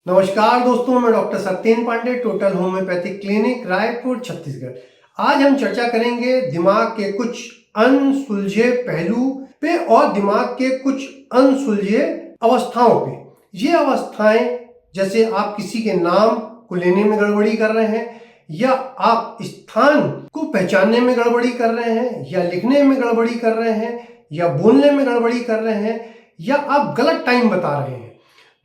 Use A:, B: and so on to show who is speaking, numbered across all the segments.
A: नमस्कार दोस्तों, मैं doctor Satyen Pandey, total homeopathic clinic, Raipur, Chhattisgarh. आज हम चर्चा करेंगे दिमाग के कुछ अनसुलझे पहलू पे और दिमाग के कुछ अनसुलझे अवस्थाओं पे। ये अवस्थाएं जैसे आप किसी के नाम को लेने में गड़बड़ी कर रहे हैं, या आप स्थान को पहचानने में गड़बड़ी कर रहे हैं, या लिखने में गड़बड़ी कर रहे हैं, या बोलने में गड़बड़ी कर रहे हैं, या आप गलत टाइम बता रहे हैं।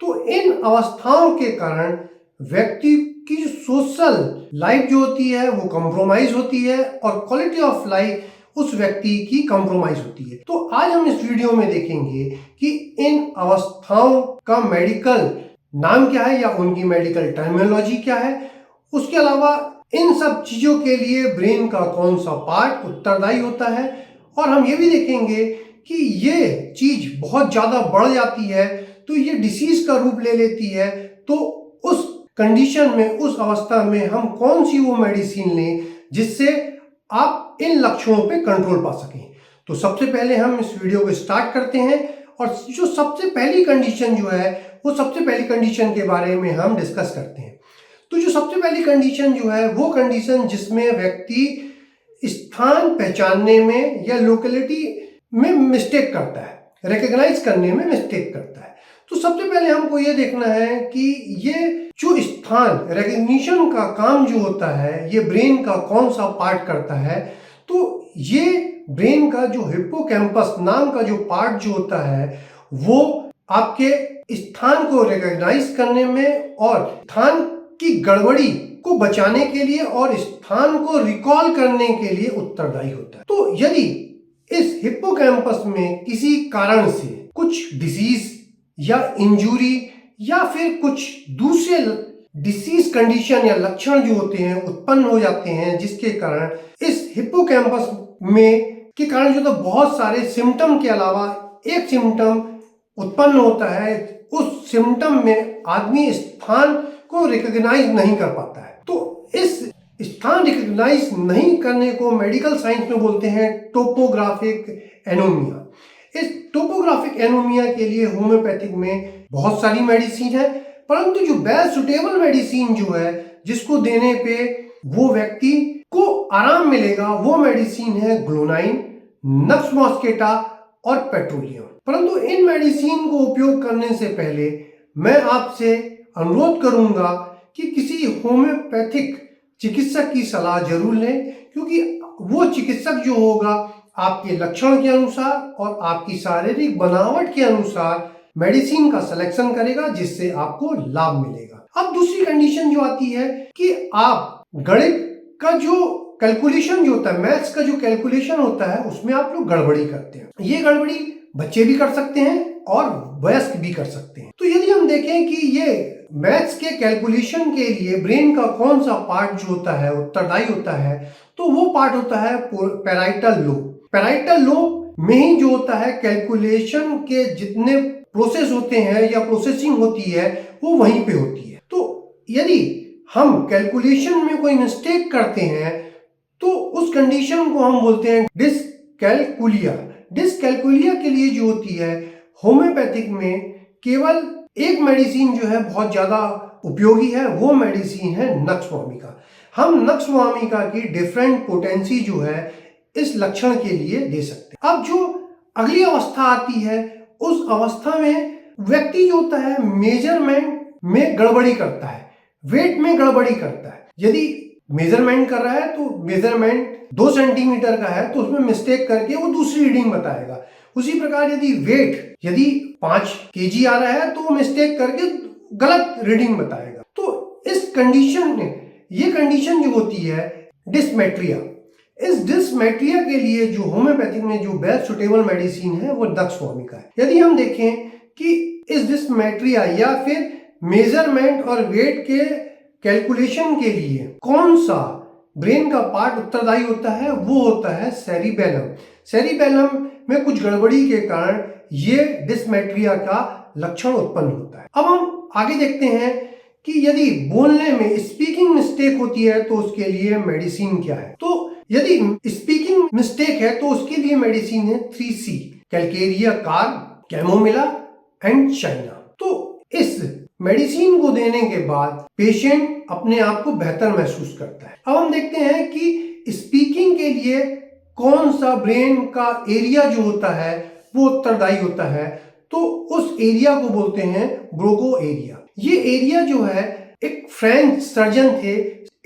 A: तो इन अवस्थाओं के कारण व्यक्ति की सोशल लाइफ जो होती है वो कंप्रोमाइज होती है और क्वालिटी ऑफ लाइफ उस व्यक्ति की कंप्रोमाइज होती है। तो आज हम इस वीडियो में देखेंगे कि इन अवस्थाओं का मेडिकल नाम क्या है या उनकी मेडिकल टर्मिनोलॉजी क्या है। उसके अलावा इन सब चीजों के लिए ब्रेन का कौन सा पार्ट उत्तरदायी होता है, और हम ये भी देखेंगे कि ये चीज बहुत ज्यादा बढ़ जाती है तो ये डिसीज का रूप ले लेती है। तो उस कंडीशन में, उस अवस्था में हम कौन सी वो मेडिसिन लें जिससे आप इन लक्षणों पे कंट्रोल पा सकें। तो सबसे पहले हम इस वीडियो को स्टार्ट करते हैं, और जो सबसे पहली कंडीशन जो है वो सबसे पहली कंडीशन के बारे में हम डिस्कस करते हैं। तो जो सबसे पहली कंडीशन जो है वो कंडीशन जिसमें व्यक्ति स्थान पहचानने में या लोकेलिटी में मिस्टेक करता है, रिकॉग्नाइज करने में मिस्टेक करता है। तो सबसे पहले हमको ये देखना है कि ये जो स्थान रिकग्निशन का काम जो होता है ये ब्रेन का कौन सा पार्ट करता है। तो ये ब्रेन का जो हिप्पोकैम्पस नाम का जो पार्ट जो होता है वो आपके स्थान को रिकॉग्नाइज करने में और स्थान की गड़बड़ी को बचाने के लिए और स्थान को रिकॉल करने के लिए उत्तरदायी होता है। तो यदि इस हिप्पोकैम्पस में किसी कारण से कुछ डिसीज या इंजुरी या फिर कुछ दूसरे डिसीज कंडीशन या लक्षण जो होते हैं उत्पन्न हो जाते हैं, जिसके कारण इस हिप्पोकैम्पस में के कारण जो तो बहुत सारे सिम्टम के अलावा एक सिम्टम उत्पन्न होता है, उस सिम्टम में आदमी स्थान को रिकॉग्नाइज नहीं कर पाता है। तो इस स्थान रिकॉग्नाइज नहीं करने को मेडिकल साइंस में बोलते हैं टोपोग्राफिक एनोमिया। इस टोपोग्राफिक एनोमिया के लिए होम्योपैथिक में बहुत सारी मेडिसिन है, परंतु जो बेस्ट सुटेबल मेडिसिन जो है जिसको देने पे वो व्यक्ति को आराम मिलेगा वो मेडिसिन है ग्लोनाइन, नक्स मॉस्केटा और पेट्रोलियम। परंतु इन मेडिसिन को उपयोग करने से पहले मैं आपसे अनुरोध करूंगा कि किसी होम्योपैथिक चिकित्सक की सलाह जरूर लें, क्योंकि वो चिकित्सक जो होगा आपके लक्षण के अनुसार और आपकी शारीरिक बनावट के अनुसार मेडिसिन का सिलेक्शन करेगा जिससे आपको लाभ मिलेगा। अब दूसरी कंडीशन जो आती है कि आप गणित का जो कैलकुलेशन जो होता है, मैथ्स का जो कैलकुलेशन होता है उसमें आप लोग गड़बड़ी करते हैं। ये गड़बड़ी बच्चे भी कर सकते हैं और वयस्क भी कर सकते हैं। तो यदि हम देखें कि ये मैथ्स के कैलकुलेशन के लिए ब्रेन का कौन सा पार्ट जो होता है उत्तरदायी होता है, तो वो पार्ट होता है पैराइटल लोब। पैराइटल लोब में ही जो होता है कैलकुलेशन के जितने प्रोसेस होते हैं या प्रोसेसिंग होती है वो वहीं पे होती है। तो यदि हम कैलकुलेशन में कोई मिस्टेक करते हैं तो उस कंडीशन को हम बोलते हैं डिसकैलकुलिया। डिसकैलकुलिया के लिए जो होती है होम्योपैथिक में केवल एक मेडिसिन जो है बहुत ज्यादा उपयोगी है, वो मेडिसिन है नक्स वोमिका। हम नक्स वोमिका की डिफरेंट पोटेंसी जो है इस लक्षण के लिए दे सकते हैं। अब जो अगली अवस्था आती है उस अवस्था में व्यक्ति जो होता है मेजरमेंट में गड़बड़ी करता है, वेट में गड़बड़ी करता है। यदि मेजरमेंट कर रहा है तो मेजरमेंट 2 सेंटीमीटर का है तो उसमें मिस्टेक करके वो दूसरी रीडिंग बताएगा। उसी प्रकार यदि 5 केजी आ रहा है तो वो मिस्टेक करके गलत रीडिंग बताएगा। तो इस कंडीशन में ये कंडीशन जो होती है डिस्मेट्रिया, इस डिस्मेट्रिया के लिए जो होम्योपैथिक में जो बेस्ट सुटेबल मेडिसिन है वो नक्स वोमिका है। यदि हम देखें कि इस डिस्मेट्रिया या फिर मेजरमेंट और वेट के कैलकुलेशन के लिए कौन सा ब्रेन का पार्ट उत्तरदायी होता है, वो होता है सेरिबेलम। सेरिबेलम में कुछ गड़बड़ी के कारण ये डिस्मेट्रिया का लक्षण उत्पन्न होता है। अब हम आगे देखते हैं कि यदि बोलने में स्पीकिंग मिस्टेक होती है तो उसके लिए मेडिसिन क्या है। तो यदि स्पीकिंग मिस्टेक है तो उसके लिए मेडिसिन है 3C, Calcarea carb, chamomilla and China. तो इस मेडिसिन को देने के बाद पेशेंट अपने आप को बेहतर महसूस करता है। अब हम देखते हैं कि स्पीकिंग के लिए कौन सा ब्रेन का एरिया जो होता है वो उत्तरदायी होता है, तो उस एरिया को बोलते हैं ब्रोको एरिया। ये एरिया जो है एक फ्रेंच सर्जन थे,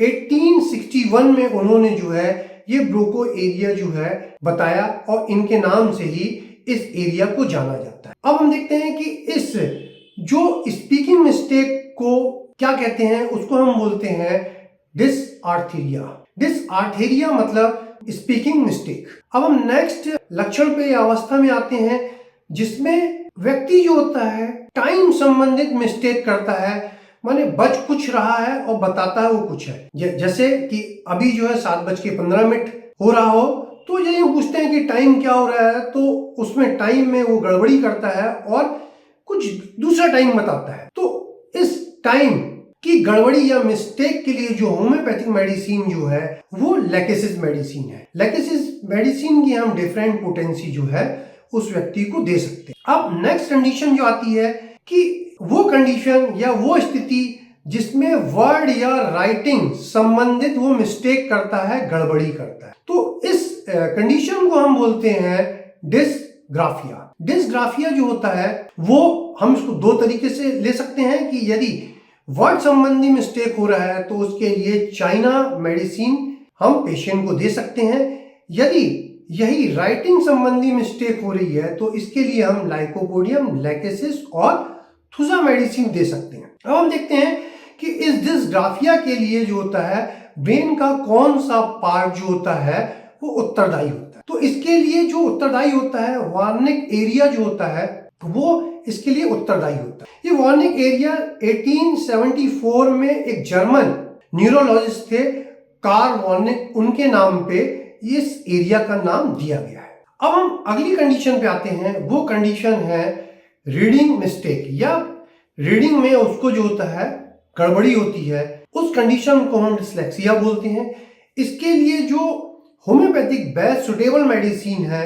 A: 1861 में उन्होंने जो है ये ब्रोको एरिया जो है बताया और इनके नाम से ही इस एरिया को जाना जाता है। अब हम देखते हैं कि इस जो स्पीकिंग मिस्टेक को क्या कहते हैं, उसको हम बोलते हैं डिसआर्थेरिया। डिसआर्थेरिया मतलब स्पीकिंग मिस्टेक। अब हम नेक्स्ट लक्षण पे या अवस्था में आते हैं जिसमें व्यक्ति जो होता है टाइम संबंधित मिस्टेक करता है, माने बज कुछ रहा है और बताता है वो कुछ है। जैसे कि अभी जो है 7:15 हो रहा हो, तो यदि हम पूछते हैं कि टाइम क्या हो रहा है, तो उसमें टाइम में वो गड़बड़ी करता है और कुछ दूसरा टाइम बताता है। तो इस टाइम की गड़बड़ी या मिस्टेक के लिए जो होम्योपैथिक मेडिसिन जो है वो लैकेसिस मेडिसिन है। लैकेसिस मेडिसिन की हम डिफरेंट पोटेंसी जो है उस व्यक्ति को दे सकते हैं। अब नेक्स्ट कंडीशन जो आती है कि वो कंडीशन या वो स्थिति जिसमें वर्ड या राइटिंग संबंधित वो मिस्टेक करता है, गड़बड़ी करता है, तो इस कंडीशन को हम बोलते हैं डिसग्राफिया। डिसग्राफिया जो होता है वो हम इसको दो तरीके से ले सकते हैं कि यदि वर्ड संबंधी मिस्टेक हो रहा है तो उसके लिए चाइना मेडिसिन हम पेशेंट को दे सकते हैं। यदि यही राइटिंग संबंधी मिस्टेक हो रही है तो इसके लिए हम लाइकोपोडियम, लैकेसिस और थुजा मेडिसिन दे सकते हैं। अब हम देखते हैं कि इस डिसग्राफिया के लिए जो होता है ब्रेन का कौन सा पार्ट जो होता है वो उत्तरदायी होता है। तो इसके लिए जो उत्तरदायी होता है वार्निक एरिया जो होता है वो इसके लिए उत्तरदायी होता है। ये वार्निक एरिया 1874 में एक जर्मन न्यूरोलॉजिस्ट थे कार्ल वार्निक, उनके नाम पे इस एरिया का नाम दिया गया है। अब हम अगली कंडीशन पे आते हैं, वो कंडीशन है रीडिंग मिस्टेक या रीडिंग में उसको जो होता है गड़बड़ी होती है, उस कंडीशन को हम डिस्लेक्सिया बोलते हैं। इसके लिए जो होम्योपैथिक बेस्ट सुटेबल मेडिसिन है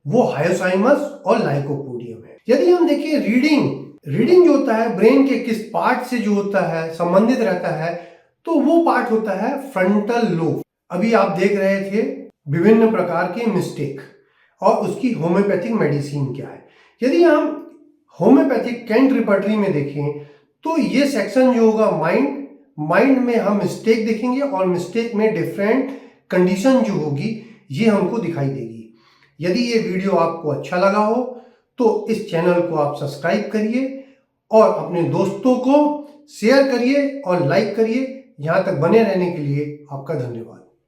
A: वो हायोसाइमस और लाइकोपोडियम है। यदि हम देखें रीडिंग जो होता है ब्रेन के किस पार्ट से जो होता है संबंधित रहता है, तो वो पार्ट होता है फ्रंटल लोब। अभी आप देख रहे थे विभिन्न प्रकार के मिस्टेक और उसकी होम्योपैथिक मेडिसिन क्या है। यदि हम होम्योपैथिक कैंट रिपर्टरी में देखें तो ये सेक्शन जो होगा माइंड में हम मिस्टेक देखेंगे और मिस्टेक में डिफरेंट कंडीशन जो होगी ये हमको दिखाई देगी। यदि ये वीडियो आपको अच्छा लगा हो तो इस चैनल को आप सब्सक्राइब करिए और अपने दोस्तों को शेयर करिए और लाइक करिए। यहाँ तक बने रहने के लिए आपका धन्यवाद।